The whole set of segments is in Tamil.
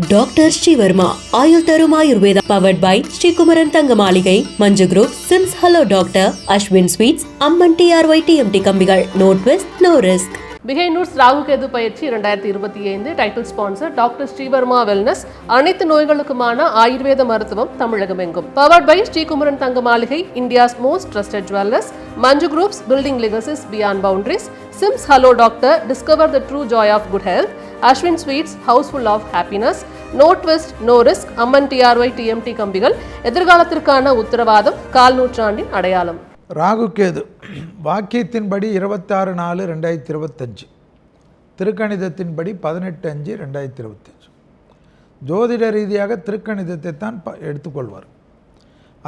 டாக்டர் ஸ்ரீவர்மா ஆயுள் தரும் Ayurveda powered by Sri Kumaran Thanga Maligai, Manju group, SIMS hello doctor, Ashwin sweets, Amman TRY TMT கம்பிகள், நோ ட்விஸ்ட் நோ ரிஸ்க். பிகை நூட்ஸ் ராகு கேது பயிற்சி 2025 title sponsor doctor Srivarma wellness. அனைத்து நோய்களுக்குமான ஆயுர்வேத மருத்துவம் தமிழகம் எங்கும். Powered by Sri Kumaran Thanga Maaligai, India's most trusted jewellers, Manju groups, building legacies beyond boundaries, SIMS hello doctor, discover the true joy of good health, Aswin sweets, houseful of happiness, no twist no risk, Amman TRY TMT கம்பிகள், எதிர்காலத்திற்கான உத்தரவாதம், கால் நூற்றாண்டின் அடையாளம். ராகு கேது வாக்கியத்தின்படி 26/4/2025, திருக்கணிதத்தின்படி 18/5/2025. ஜோதிட ரீதியாக திருக்கணிதத்தை தான் எடுத்துக்கொள்வார்.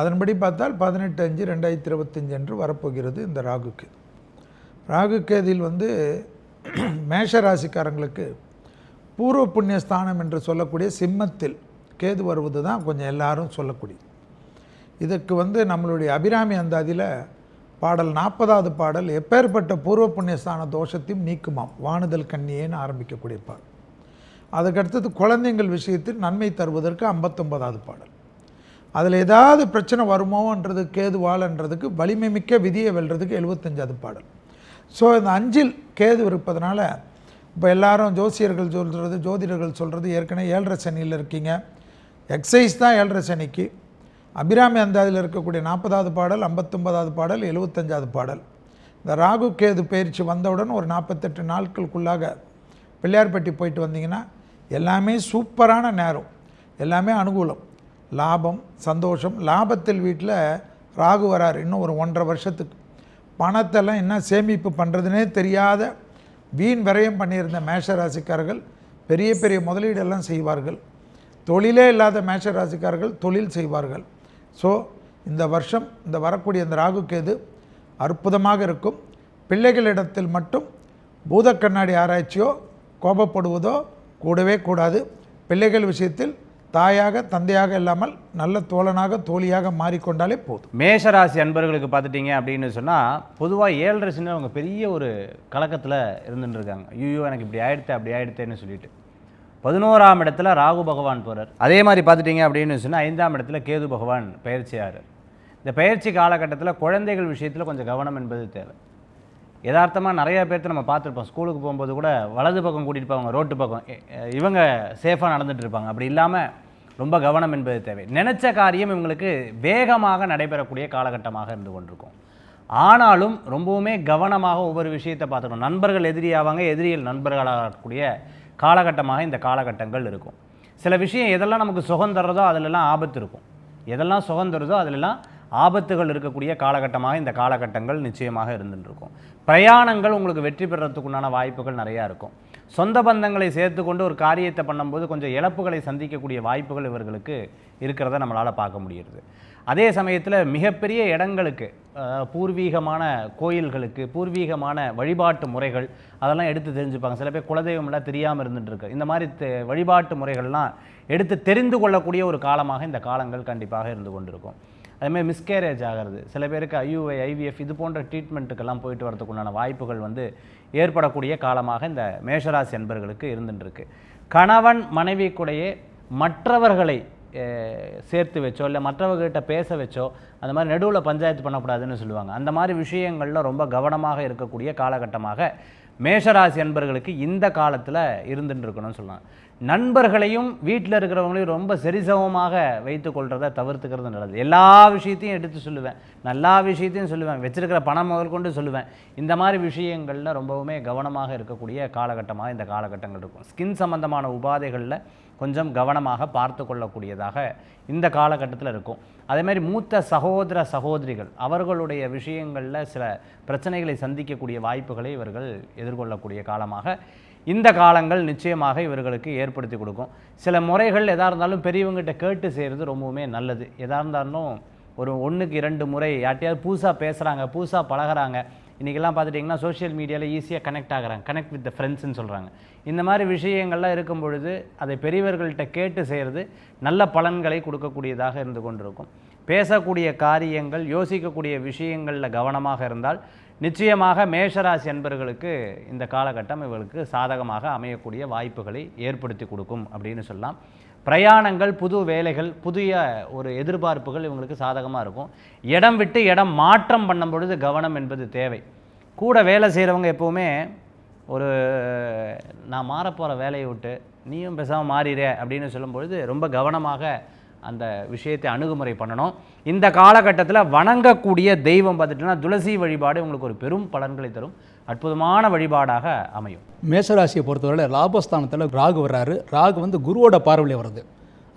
அதன்படி பார்த்தால் 18/5/2025 என்று வரப்போகிறது இந்த ராகு கேது. ராகு கேதில் மேஷ ராசிக்காரங்களுக்கு பூர்வ புண்ணிய ஸ்தானம் என்று சொல்லக்கூடிய சிம்மத்தில் கேது வருவது தான் கொஞ்சம் எல்லாரும் சொல்லக்கூடிய. இதுக்கு நம்மளுடைய அபிராமி அந்தாதியில் பாடல் 40வது பாடல், எப்பேற்பட்ட பூர்வ புண்ணியஸ்தான தோஷத்தையும் நீக்குமாம் வானுதல் கண்ணியேன்னு ஆரம்பிக்கக்கூடிய பாடல். அதுக்கடுத்தது குழந்தைங்கள் விஷயத்தில் நன்மை தருவதற்கு 59வது பாடல். அதில் ஏதாவது பிரச்சனை வருமோன்றது கேதுவால்ன்றதுக்கு வலிமை மிக்க விதியை வெல்றதுக்கு 75வது பாடல். ஸோ இந்த 5இல் கேது இருப்பதனால இப்போ எல்லாரும் ஜோசியர்கள் சொல்கிறது, ஜோதிடர்கள் சொல்கிறது, ஏற்கனவே 7.5 சனியில் இருக்கீங்க, எக்ஸைஸ் தான் 7.5 சனிக்கு. அபிராமி அந்தாதியில் இருக்கக்கூடிய 40வது பாடல், 59வது பாடல், 75வது பாடல். இந்த ராகு கேது பயிற்சி வந்தவுடன் ஒரு 48 நாட்களுக்குள்ளாக பிள்ளையார்பட்டி போயிட்டு வந்தீங்கன்னா எல்லாமே சூப்பரான நேரம், எல்லாமே அனுகூலம், லாபம், சந்தோஷம். லாபத்தில் வீட்டில் ராகு வரார். இன்னும் ஒரு 1.5 வருஷத்துக்கு பணத்தெல்லாம் என்ன சேமிப்பு பண்ணுறதுனே தெரியாத வீண் விரயம் பண்ணியிருந்த மேஷராசிக்காரர்கள் பெரிய பெரிய முதலீடெல்லாம் செய்வார்கள். தொழிலே இல்லாத மேஷராசிக்காரர்கள் தொழில் செய்வார்கள். ஸோ இந்த வருஷம் இந்த வரக்கூடிய இந்த ராகு கேது அற்புதமாக இருக்கும். பிள்ளைகளிடத்தில் மட்டும் பூத கண்ணாடி ஆராய்ச்சியோ கோபப்படுவதோ கூடவே கூடாது. பிள்ளைகள் விஷயத்தில் தாயாக தந்தையாக இல்லாமல் நல்ல தோழனாக தோழியாக மாறிக்கொண்டாலே போதும். மேஷராசி அன்பர்களுக்கு பார்த்துட்டிங்க அப்படின்னு சொன்னால் பொதுவாக 7.5 சனி அவங்க பெரிய ஒரு கலக்கத்தில் இருந்துட்டு இருக்காங்க. ஐயோ எனக்கு இப்படி ஆயிடுத்து அப்படி ஆயிடுத்தேன்னு சொல்லிட்டு 11ஆம் இடத்துல ராகு பகவான் போகிறார். அதே மாதிரி பார்த்துட்டிங்க அப்படின்னு சொன்னால் 5ஆம் இடத்துல கேது பகவான் பயிற்சியாகிறார். இந்த பயிற்சி காலகட்டத்தில் குழந்தைகள் விஷயத்தில் கொஞ்சம் கவனம் என்பது தேவை. யதார்த்தமாக நிறைய பேர்த்து நம்ம பார்த்துருப்போம், ஸ்கூலுக்கு போகும்போது கூட வலது பக்கம் கூட்டிகிட்டு போவாங்க, ரோட்டு பக்கம் இவங்க சேஃபாக நடந்துகிட்டு இருப்பாங்க. அப்படி இல்லாமல் ரொம்ப கவனம் என்பது தேவை. நினச்ச காரியம் இவங்களுக்கு வேகமாக நடைபெறக்கூடிய காலகட்டமாக இருந்து கொண்டிருக்கும். ஆனாலும் ரொம்பவுமே கவனமாக ஒவ்வொரு விஷயத்தை பார்த்துக்கணும். நண்பர்கள் எதிரியாவாங்க, எதிரிகள் நண்பர்களாகக்கூடிய காலகட்டமாக இந்த காலகட்டங்கள் இருக்கும். சில விஷயம் எதெல்லாம் நமக்கு சுகம் தர்றதோ அதிலெல்லாம் ஆபத்து இருக்கும், எதெல்லாம் சுகம் தருதோ அதிலெல்லாம் ஆபத்துகள் இருக்கக்கூடிய காலகட்டமாக இந்த காலகட்டங்கள் நிச்சயமாக இருந்துருக்கும். பிரயாணங்கள் உங்களுக்கு வெற்றி பெறத்துக்குண்டான வாய்ப்புகள் நிறையா இருக்கும். சொந்த பந்தங்களை சேர்த்து கொண்டு ஒரு காரியத்தை பண்ணும்போது கொஞ்சம் இழப்புகளை சந்திக்கக்கூடிய வாய்ப்புகள் இவர்களுக்கு இருக்கிறத நம்மளால் பார்க்க முடிகிறது. அதே சமயத்தில் மிகப்பெரிய இடங்களுக்கு, பூர்வீகமான கோயில்களுக்கு, பூர்வீகமான வழிபாட்டு முறைகள் அதெல்லாம் எடுத்து தெரிஞ்சுப்பாங்க. சில பேர் குலதெய்வம்லாம் தெரியாமல் இருந்துகிட்ருக்கு. இந்த மாதிரி வழிபாட்டு முறைகள்லாம் எடுத்து தெரிந்து கொள்ளக்கூடிய ஒரு காலமாக இந்த காலங்கள் கண்டிப்பாக இருந்து கொண்டிருக்கும். அதேமாதிரி மிஸ்கேரேஜ் ஆகிறது, சில பேருக்கு ஐயுஐ, ஐவிஎஃப் இது போன்ற ட்ரீட்மெண்ட்டுக்கெல்லாம் போயிட்டு வரதுக்குண்டான வாய்ப்புகள் ஏற்படக்கூடிய காலமாக இந்த மேஷராசி என்பர்களுக்கு இருந்துட்டுருக்கு. கணவன் மனைவி கூடயே மற்றவர்களை சேர்த்து வச்சோ இல்லை மற்றவர்கிட்ட பேச வச்சோ அந்த மாதிரி நடுவில் பஞ்சாயத்து பண்ணக்கூடாதுன்னு சொல்லுவாங்க. அந்த மாதிரி விஷயங்களில் ரொம்ப கவனமாக இருக்கக்கூடிய காலகட்டமாக மேஷராசி அன்பர்களுக்கு இந்த காலத்தில் இருந்துட்டு இருக்கணும்னு சொல்லலாம். நண்பர்களையும் வீட்டில் இருக்கிறவங்களையும் ரொம்ப சரிசமமாக வைத்து கொள்றதை தவிர்த்துக்கிறது நல்லது. எல்லா விஷயத்தையும் எடுத்து சொல்லுவேன், எல்லா விஷயத்தையும் சொல்லுவேன், வச்சிருக்கிற பணம் முதல் கொண்டு சொல்லுவேன். இந்த மாதிரி விஷயங்களில் ரொம்பவுமே கவனமாக இருக்கக்கூடிய காலகட்டமாக இந்த காலகட்டங்கள் இருக்கும். ஸ்கின் சம்பந்தமான உபாதைகளில் கொஞ்சம் கவனமாக பார்த்து கொள்ளக்கூடியதாக இந்த காலகட்டத்தில் இருக்கும். அதேமாதிரி மூத்த சகோதர சகோதரிகள் அவர்களுடைய விஷயங்களில் சில பிரச்சனைகளை சந்திக்கக்கூடிய வாய்ப்புகளை இவர்கள் எதிர்கொள்ளக்கூடிய காலமாக இந்த காலங்கள் நிச்சயமாக இவர்களுக்கு ஏற்படுத்தி கொடுக்கும். சில முறைகள் எதாக இருந்தாலும் பெரியவங்ககிட்ட கேட்டு செய்கிறது ரொம்பவுமே நல்லது. எதாக இருந்தாலும் ஒரு 1க்கு 2 முறை யார்ட்டையாவது புதுசாக பேசுகிறாங்க, புதுசாக பழகிறாங்க. இன்றைக்கெல்லாம் பார்த்துட்டிங்கன்னா சோஷியல் மீடியாவில் ஈஸியாக கனெக்ட் ஆகிறாங்க, கனெக்ட் வித் த ஃப்ரெண்ட்ஸ்ன்னு சொல்கிறாங்க. இந்த மாதிரி விஷயங்கள்லாம் இருக்கும் பொழுது அதை பெரியவர்கள்ட்ட கேட்டு செய்கிறது நல்ல பலன்களை கொடுக்கக்கூடியதாக இருந்து கொண்டிருக்கும். பேசக்கூடிய காரியங்கள், யோசிக்கக்கூடிய விஷயங்களில் கவனமாக இருந்தால் நிச்சயமாக மேஷராசி அன்பர்களுக்கு இந்த காலகட்டம் இவர்களுக்கு சாதகமாக அமையக்கூடிய வாய்ப்புகளை ஏற்படுத்தி கொடுக்கும் அப்படின்னு சொல்லலாம். பிரயாணங்கள், புது வேலைகள், புதிய ஒரு எதிர்பார்ப்புகள் இவங்களுக்கு சாதகமாக இருக்கும். இடம் விட்டு இடம் மாற்றம் பண்ணும் பொழுது கவனம் என்பது தேவை. கூட வேலை செய்கிறவங்க எப்போவுமே ஒரு நான் மாறப்போகிற வேலையை விட்டு நீயும் பேசாமல் மாறிடுற அப்படின்னு சொல்லும்பொழுது ரொம்ப கவனமாக அந்த விஷயத்தை அணுகுமுறை பண்ணணும். இந்த காலகட்டத்தில் வணங்கக்கூடிய தெய்வம் பார்த்துட்டுனா துளசி வழிபாடு உங்களுக்கு ஒரு பெரும் பலன்களை தரும் அற்புதமான வழிபாடாக அமையும். மேஷராசியை பொறுத்தவரை லாபஸ்தானத்தில் ராகு வர்றாரு. ராகு குருவோட பார்வையில் வருது.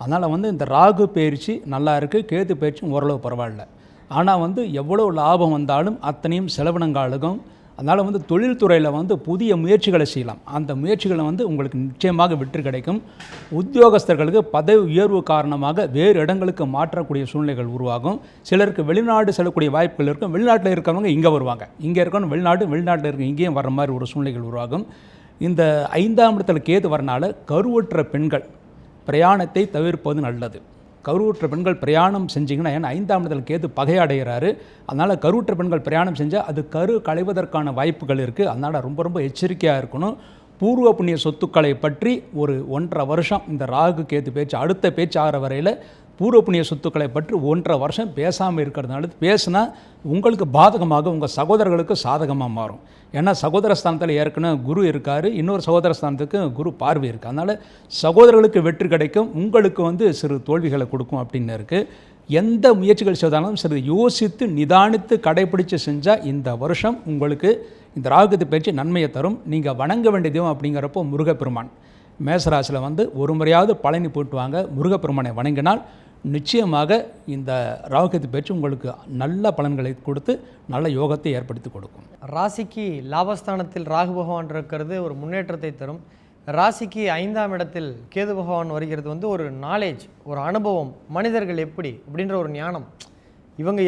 அதனால் இந்த ராகு பயிற்சி நல்லா இருக்குது, கேது பயிற்சியும் ஓரளவு பரவாயில்ல. ஆனால் எவ்வளோ லாபம் வந்தாலும் அத்தனையும் செலவினங்காலுக்கும். அதனால் தொழில்துறையில் புதிய முயற்சிகளை செய்யலாம். அந்த முயற்சிகளை உங்களுக்கு நிச்சயமாக வெற்றி கிடைக்கும். உத்தியோகஸ்தர்களுக்கு பதவி உயர்வு காரணமாக வேறு இடங்களுக்கு மாற்றக்கூடிய சூழ்நிலைகள் உருவாகும். சிலருக்கு வெளிநாடு செல்லக்கூடிய வாய்ப்புகள் இருக்கும். வெளிநாட்டில் இருக்கிறவங்க இங்கே வருவாங்க, இங்கே இருக்கணும் வெளிநாட்டில் இருக்க இங்கேயும் வர்ற மாதிரி ஒரு சூழ்நிலைகள் உருவாகும். இந்த 5ஆம் இடத்துல கேது வரனால கருவுற்ற பெண்கள் பிரயாணத்தை தவிர்ப்பது நல்லது. கருவுற்ற பெண்கள் பிரயாணம் செஞ்சிங்கன்னா, ஏன்னா 5ஆம் இடத்துல கேது பகையடைகிறாரு. அதனால் கருவுற்ற பெண்கள் பிரயாணம் செஞ்சால் அது கரு களைவதற்கான வாய்ப்புகள் இருக்குது. அதனால் ரொம்ப எச்சரிக்கையாக இருக்கணும். பூர்வ புண்ணிய சொத்துக்களை பற்றி ஒரு 1.5 வருஷம் இந்த ராகு கேது பேச்சு அடுத்த பேச்சு ஆகிற வரையில் பூர்வ புண்ணிய சொத்துக்களை பற்றி 1.5 வருஷம் பேசாமல் இருக்கிறதுனால பேசினா உங்களுக்கு பாதகமாக உங்கள் சகோதரர்களுக்கு சாதகமாக மாறும். ஏன்னா சகோதர ஸ்தானத்தில் ஏற்கனவே குரு இருக்கார், இன்னொரு சகோதர ஸ்தானத்துக்கு குரு பார்வை இருக்குது. அதனால் சகோதரர்களுக்கு வெற்றி கிடைக்கும், உங்களுக்கு சிறு தோல்விகளை கொடுக்கும் அப்படின்னு இருக்குது. எந்த முயற்சிகள் செய்தாலும் சிறிது யோசித்து நிதானித்து கடைப்பிடித்து செஞ்சால் இந்த வருஷம் உங்களுக்கு இந்த ராகுகேது பயிற்சி நன்மையை தரும். நீங்கள் வணங்க வேண்டிய தெய்வம் அப்படிங்கிறப்போ முருகப்பெருமான். மேசராசியில் ஒரு முறையாவது பழனி போட்டு வாங்க. முருகப்பெருமானை வணங்கினால் நிச்சயமாக இந்த ராகுகேது பயிற்சி உங்களுக்கு நல்ல பலன்களை கொடுத்து நல்ல யோகத்தை ஏற்படுத்தி கொடுக்கும். ராசிக்கு லாபஸ்தானத்தில் ராகு பகவான் இருக்கிறது ஒரு முன்னேற்றத்தை தரும். ராசிக்கு 5ஆம் இடத்தில் கேது பகவான் வருகிறது ஒரு நாலேஜ், ஒரு அனுபவம், மனிதர்கள் எப்படி அப்படின்ற ஒரு ஞானம், இவங்க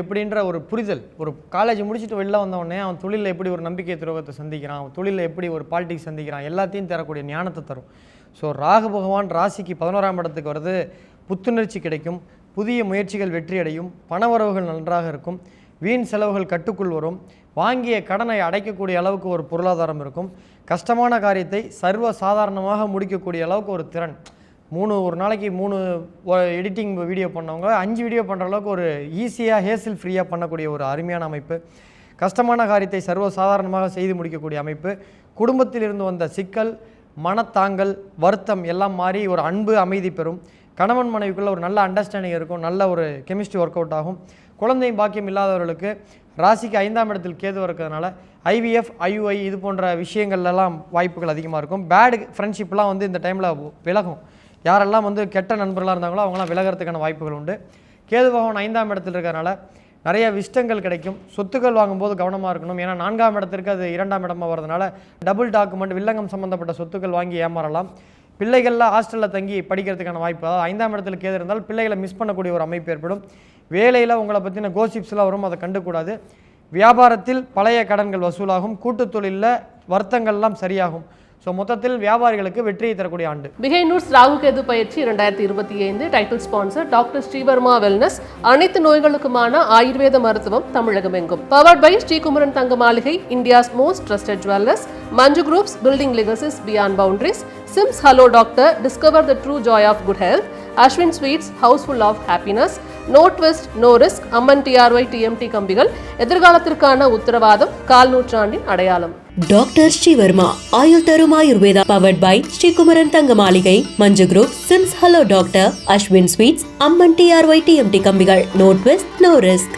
எப்படின்ற ஒரு புரிதல். ஒரு காலேஜ் முடிச்சுட்டு வெளில வந்தவொடனே அவன் தொழிலில் எப்படி ஒரு நம்பிக்கை துரோகத்தை சந்திக்கிறான், அவன் தொழிலில் எப்படி ஒரு பாலிடிக்ஸ் சந்திக்கிறான், எல்லாத்தையும் தரக்கூடிய ஞானத்தை தரும். ஸோ ராகு பகவான் ராசிக்கு 11ஆம் இடத்துக்கு வருது. புத்துணர்ச்சி கிடைக்கும், புதிய முயற்சிகள் வெற்றியடையும், பணவரவுகள் நன்றாக இருக்கும், வீண் செலவுகள் கட்டுக்குள் வரும், வாங்கிய கடனை அடைக்கக்கூடிய அளவுக்கு ஒரு பொருளாதாரம் இருக்கும், கஷ்டமான காரியத்தை சர்வ சாதாரணமாக முடிக்கக்கூடிய அளவுக்கு ஒரு திறன். ஒரு நாளைக்கு 3 எடிட்டிங் வீடியோ பண்ணவங்க 5 வீடியோ பண்ணுற அளவுக்கு ஒரு ஈஸியாக ஹேசில் ஃப்ரீயாக பண்ணக்கூடிய ஒரு அருமையான அமைப்பு. கஷ்டமான காரியத்தை சர்வ சாதாரணமாக செய்து முடிக்கக்கூடிய அமைப்பு. குடும்பத்தில் இருந்து வந்த சிக்கல், மனத்தாங்கல், வருத்தம் எல்லாம் மாறி ஒரு அன்பு, அமைதி பெறும். கணவன் மனைவிக்குள்ளே ஒரு நல்ல அண்டர்ஸ்டாண்டிங் இருக்கும், நல்ல ஒரு கெமிஸ்ட்ரி ஒர்க் அவுட் ஆகும். குழந்தையும் பாக்கியம் இல்லாதவர்களுக்கு ராசிக்கு 5ஆம் இடத்தில் கேது இருக்கிறதுனால IVF, IUI இது போன்ற விஷயங்கள்லாம் வாய்ப்புகள் அதிகமாக இருக்கும். பேடு ஃப்ரெண்ட்ஷிப்லாம் இந்த டைமில் விலகும். யாரெல்லாம் கெட்ட நண்பர்களாக இருந்தாங்களோ அவங்களாம் விலகிறதுக்கான வாய்ப்புகள் உண்டு. கேது பகவான் 5ஆம் இடத்தில் இருக்கிறனால நிறைய விஷ்டங்கள் கிடைக்கும். சொத்துக்கள் வாங்கும்போது கவனமாக இருக்கணும். ஏன்னா 4ஆம் இடத்திற்கு அது 2ஆம் இடமாக வரதுனால டபுள் டாக்குமெண்ட், வில்லங்கம் சம்மந்தப்பட்ட சொத்துக்கள் வாங்கி ஏமாறலாம். பிள்ளைகள்லாம் ஹாஸ்டலில் தங்கி படிக்கிறதுக்கான வாய்ப்பு, அதாவது 5ஆம் இடத்துல கேது இருந்தால் பிள்ளைகளை மிஸ் பண்ணக்கூடிய ஒரு அமைப்பு ஏற்படும். வேலையில் உங்களை பற்றின கோசிப்ஸ்லாம் வரும், அதை கண்டுக்கூடாது. வியாபாரத்தில் பழைய கடன்கள் வசூலாகும். கூட்டுத் தொழிலில் வருத்தங்கள்லாம் சரியாகும். ஸோ மொத்தத்தில் வியாபாரிகளுக்கு வெற்றியை தரக்கூடிய ஆண்டு. பிகை நியூஸ் ராகு கேது பயிற்சி 2025 title sponsor doctor Srivarma wellness. அனைத்து நோய்களுக்குமான ஆயுர்வேத மருத்துவம் தமிழகம் எங்கும். Powered by Sri Kumaran Thanga Maaligai, India's most trusted jewellers. Manju groups, building legacies beyond boundaries. SIMS hello doctor, discover the true joy of good health. Aswin sweets, houseful of happiness. No twist, no risk, Amman TRY TMT கம்பிகள். எதிர்காலத்திற்கான உத்தரவாதம், கால் நூற்றாண்டின் அடையாளம். டாக்டர் ஸ்ரீவர்மா ஆயுள் தரும் Ayurveda. Powered by Sri Kumaran Thanga Maligai, Manju group, SIMS hello doctor, Ashwin sweets, Amman TRY TMT கம்பிகள். No twist, no risk.